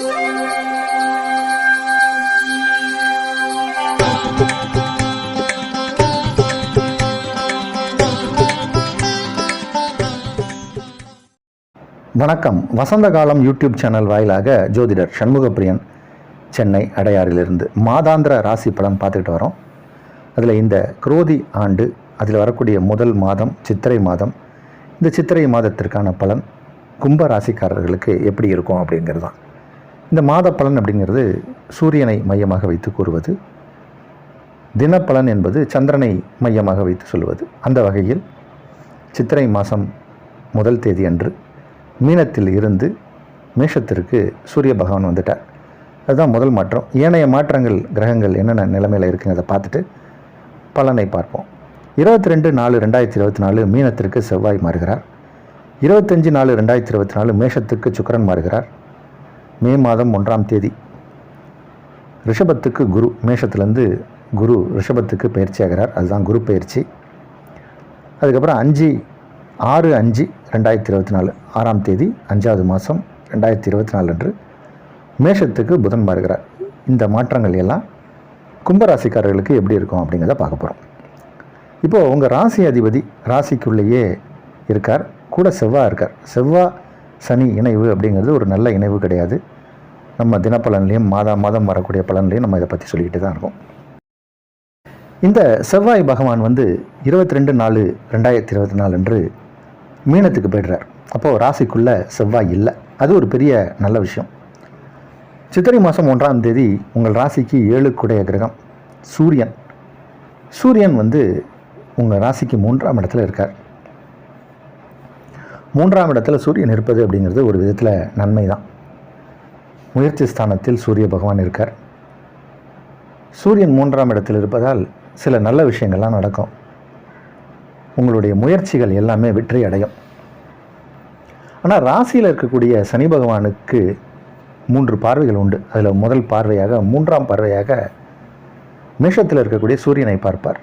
வணக்கம். வசந்த காலம் YouTube channel வாயிலாக ஜோதிடர் சண்முகப்பிரியன், சென்னை அடையாறிலிருந்து மாதாந்திர ராசி பலன் பார்த்துக்கிட்டு வரோம். அதில் இந்த குரோதி ஆண்டு அதில் வரக்கூடிய முதல் மாதம் சித்திரை மாதம். இந்த சித்திரை மாதத்திற்கான பலன் கும்ப ராசிக்காரர்களுக்கு எப்படி இருக்கும் அப்படிங்கிறது தான். இந்த மாத பலன் அப்படிங்கிறது சூரியனை மையமாக வைத்து கூறுவது. தினப்பலன் என்பது சந்திரனை மையமாக வைத்து சொல்வது. அந்த வகையில் சித்திரை மாதம் முதல் தேதி அன்று மீனத்தில் இருந்து மேஷத்திற்கு சூரிய பகவான் வந்துட்டார். அதுதான் முதல் மாற்றம். ஏனைய மாற்றங்கள் கிரகங்கள் என்னென்ன நிலைமையில் இருக்குங்கிறத பார்த்துட்டு பலனை பார்ப்போம். 22/4/2024 மீனத்திற்கு செவ்வாய் மாறுகிறார். 25/4/2024 மேஷத்துக்கு சுக்கிரன் மாறுகிறார். மே மாதம் 1ஆம் தேதி ரிஷபத்துக்கு குரு, மேஷத்துலேருந்து குரு ரிஷபத்துக்கு பயிற்சி ஆகிறார். அதுதான் குரு பயிற்சி. அதுக்கப்புறம் 6/5/2024 6ஆம் தேதி 5வது மாதம் 2024 அன்று மேஷத்துக்கு புதன் மாறுகிறார். இந்த மாற்றங்கள் எல்லாம் கும்பராசிக்காரர்களுக்கு எப்படி இருக்கும் அப்படிங்கிறத பார்க்க போகிறோம். இப்போது உங்கள் ராசி அதிபதி ராசிக்குள்ளேயே இருக்கார், கூட செவ்வாய் இருக்கார். செவ்வாய் சனி இணைவு அப்படிங்கிறது ஒரு நல்ல இணைவு கிடையாது. நம்ம தினப்பலன்லேயும் மாதம் வரக்கூடிய பலன்லேயும் நம்ம இதை பற்றி சொல்லிக்கிட்டு தான் இருக்கோம். இந்த செவ்வாய் பகவான் 22/4/2024 அன்று மீனத்துக்கு போய்டுறார். அப்போது ராசிக்குள்ளே செவ்வாய் இல்லை. அது ஒரு பெரிய நல்ல விஷயம். சித்திரை மாதம் 1ஆம் தேதி உங்கள் ராசிக்கு 7க்குடைய கிரகம் சூரியன். சூரியன் உங்கள் ராசிக்கு 3ஆம் இடத்துல இருக்கார். 3ஆம் இடத்துல சூரியன் இருப்பது அப்படிங்கிறது ஒரு விதத்தில் நன்மை தான். முயற்சி ஸ்தானத்தில் சூரிய பகவான் இருக்கார். சூரியன் 3ஆம் இடத்தில் இருப்பதால் சில நல்ல விஷயங்கள்லாம் நடக்கும். உங்களுடைய முயற்சிகள் எல்லாமே வெற்றி அடையும். ஆனால் ராசியில் இருக்கக்கூடிய சனி பகவானுக்கு 3 பார்வைகள் உண்டு. அதில் முதல் பார்வையாக 3ஆம் பார்வையாக மேஷத்தில் இருக்கக்கூடிய சூரியனை பார்ப்பார்.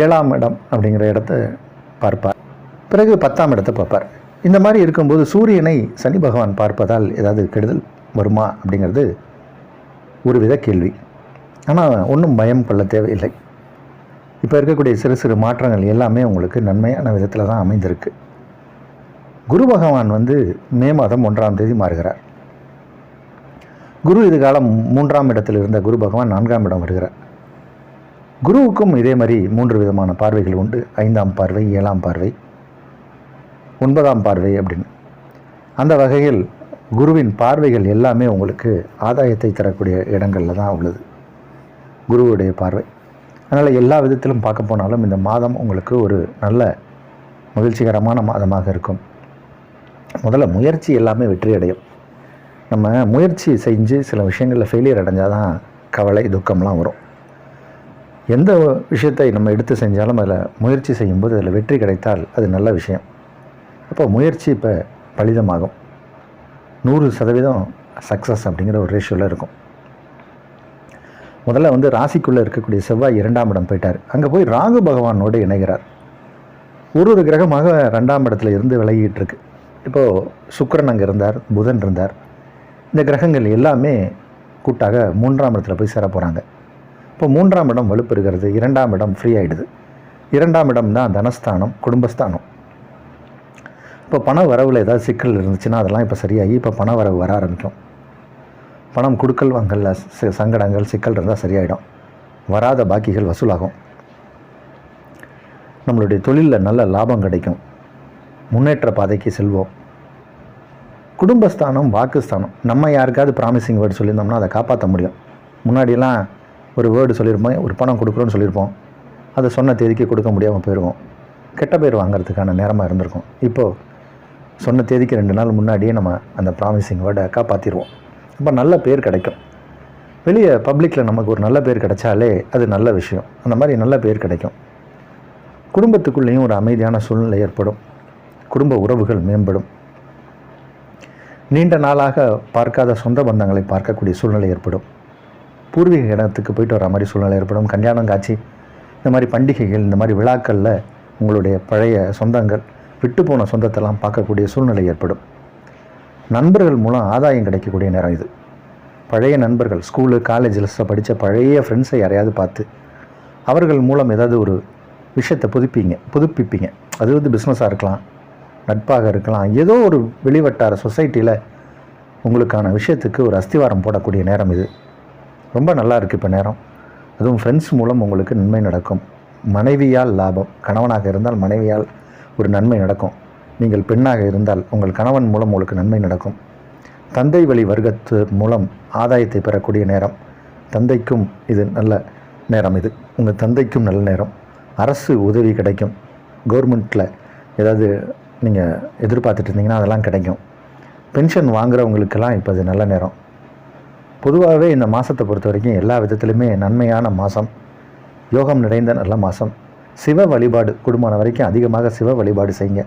7ஆம் இடம் அப்படிங்கிற இடத்த பார்ப்பார். பிறகு 10ஆம் இடத்தை பார்ப்பார். இந்த மாதிரி இருக்கும்போது சூரியனை சனி பகவான் பார்ப்பதால் ஏதாவது கெடுதல் வருமா அப்படிங்கிறது ஒரு வித கேள்வி. ஆனால் ஒன்றும் பயம் கொள்ள தேவையில்லை. இப்போ இருக்கக்கூடிய சிறு சிறு மாற்றங்கள் எல்லாமே உங்களுக்கு நன்மையான விதத்தில் தான் அமைந்திருக்கு. குரு பகவான் மே மாதம் 1ஆம் தேதி மாறுகிறார். குரு இது காலம் 3ஆம் இடத்தில் இருந்த குரு பகவான் 4ஆம் இடம் வருகிறார். குருவுக்கும் இதே மாதிரி 3 விதமான பார்வைகள் உண்டு. 5ஆம் பார்வை, 7ஆம் பார்வை, 9ஆம் பார்வை அப்படின்னு. அந்த வகையில் குருவின் பார்வைகள் எல்லாமே உங்களுக்கு ஆதாயத்தை தரக்கூடிய இடங்களில் தான் உள்ளது குருவுடைய பார்வை. அதனால் எல்லா விதத்திலும் பார்க்க போனாலும் இந்த மாதம் உங்களுக்கு ஒரு நல்ல மகிழ்ச்சிகரமான மாதமாக இருக்கும். முதல்ல முயற்சி எல்லாமே வெற்றி அடையும். நம்ம முயற்சி செஞ்சு சில விஷயங்களில் ஃபெயிலியர் அடைஞ்சால் தான் கவலை துக்கம்லாம் வரும். எந்த விஷயத்தை நம்ம எடுத்து செஞ்சாலும் அதில் முயற்சி செய்யும்போது அதில் வெற்றி கிடைத்தால் அது நல்ல விஷயம். அப்போ முயற்சி இப்போ பலிதமாகும். 100% சக்ஸஸ் அப்படிங்கிற ஒரு ரேஷியோவில் இருக்கும். முதல்ல ராசிக்குள்ளே இருக்கக்கூடிய செவ்வாய் 2ஆம் இடம் போயிட்டார். அங்கே போய் ராகு பகவானோடு இணைகிறார். ஒரு கிரகமாக 2ஆம் இடத்துல இருந்து விலகிட்டு இருக்கு. இப்போது சுக்கிரன் அங்கே இருந்தார், புதன் இருந்தார். இந்த கிரகங்கள் எல்லாமே கூட்டாக 3ஆம் இடத்துல போய் சேர போகிறாங்க. இப்போ 3ஆம் இடம் வலுப்பெறுகிறது. 2ஆம் இடம் ஃப்ரீ ஆகிடுது. 2ஆம் இடம் தான் தனஸ்தானம், குடும்பஸ்தானம். இப்போ பண வரவில் ஏதாவது சிக்கல் இருந்துச்சுன்னா அதெல்லாம் இப்போ சரியாகி இப்போ பண வரவு வர ஆரம்பிக்கும். பணம் கொடுக்கல் வாங்கல சங்கடங்கள் சிக்கல் இருந்தால் சரியாயிடும். வராத பாக்கிகள் வசூலாகும். நம்மளுடைய தொழிலில் நல்ல லாபம் கிடைக்கும். முன்னேற்ற பாதைக்கு செல்வோம். குடும்பஸ்தானம், வாக்குஸ்தானம். நம்ம யாருக்காவது ப்ராமிசிங் வேர்டு சொல்லியிருந்தோம்னா அதை காப்பாற்ற முடியும். முன்னாடியெல்லாம் ஒரு வேர்டு சொல்லியிருப்போம், ஒரு பணம் கொடுக்குறோன்னு சொல்லியிருப்போம், அதை சொன்ன தேதிக்கு கொடுக்க முடியாமல் போயிடுவோம். கெட்ட பேர் வாங்கிறதுக்கான நேரமாக இருந்திருக்கும். இப்போது சொன்ன தேதிக்கு 2 நாள் முன்னாடியே நம்ம அந்த ப்ராமிசிங் வேர்டை காப்பாற்றிடுவோம். அப்போ நல்ல பேர் கிடைக்கும். வெளியே பப்ளிக்கில் நமக்கு ஒரு நல்ல பேர் கிடைச்சாலே அது நல்ல விஷயம். அந்த மாதிரி நல்ல பேர் கிடைக்கும். குடும்பத்துக்குள்ளேயும் ஒரு அமைதியான சூழ்நிலை ஏற்படும். குடும்ப உறவுகள் மேம்படும். நீண்ட நாளாக பார்க்காத சொந்த பந்தங்களை பார்க்கக்கூடிய சூழ்நிலை ஏற்படும். பூர்வீக இடத்துக்கு போயிட்டு வர மாதிரி சூழ்நிலை ஏற்படும். கல்யாணம் காட்சி, இந்த மாதிரி பண்டிகைகள், இந்த மாதிரி விழாக்களில் உங்களுடைய பழைய சொந்தங்கள், விட்டு போன சொந்தத்தெல்லாம் பார்க்கக்கூடிய சூழ்நிலை ஏற்படும். நண்பர்கள் மூலம் ஆதாயம் கிடைக்கக்கூடிய நேரம் இது. பழைய நண்பர்கள், ஸ்கூலு காலேஜில் படித்த பழைய ஃப்ரெண்ட்ஸை யாரையாவது பார்த்து அவர்கள் மூலம் ஏதாவது ஒரு விஷயத்தை புதுப்பிப்பீங்க. அது வந்து பிஸ்னஸாக இருக்கலாம், நட்பாக இருக்கலாம், ஏதோ ஒரு வெளிவட்டார சொசைட்டியில் உங்களுக்கான விஷயத்துக்கு ஒரு அஸ்திவாரம் போடக்கூடிய நேரம் இது. ரொம்ப நல்லா இருக்குது இப்போ நேரம். அதுவும் ஃப்ரெண்ட்ஸ் மூலம் உங்களுக்கு நன்மை நடக்கும். மனைவியால் லாபம். கணவனாக இருந்தால் மனைவியால் ஒரு நன்மை நடக்கும். நீங்கள் பெண்ணாக இருந்தால் உங்கள் கணவன் மூலம் உங்களுக்கு நன்மை நடக்கும். தந்தை வழி வர்க்கத்து மூலம் ஆதாயத்தை பெறக்கூடிய நேரம். தந்தைக்கும் இது நல்ல நேரம். இது உங்கள் தந்தைக்கும் நல்ல நேரம். அரசு உதவி கிடைக்கும். கவர்மெண்ட்டில் ஏதாவது நீங்கள் எதிர்பார்த்துட்டு இருந்தீங்கன்னா அதெல்லாம் கிடைக்கும். பென்ஷன் வாங்குகிறவங்களுக்கெல்லாம் இப்போ அது நல்ல நேரம். பொதுவாகவே இந்த மாதத்தை பொறுத்த வரைக்கும் எல்லா விதத்துலையுமே நன்மையான மாதம், யோகம் நிறைந்த நல்ல மாதம். சிவ வழிபாடு கூடுமான வரைக்கும் அதிகமாக சிவ வழிபாடு செய்யுங்க.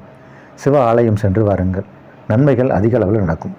சிவ ஆலயம் சென்று வாருங்கள். நன்மைகள் அதிக அளவில் நடக்கும்.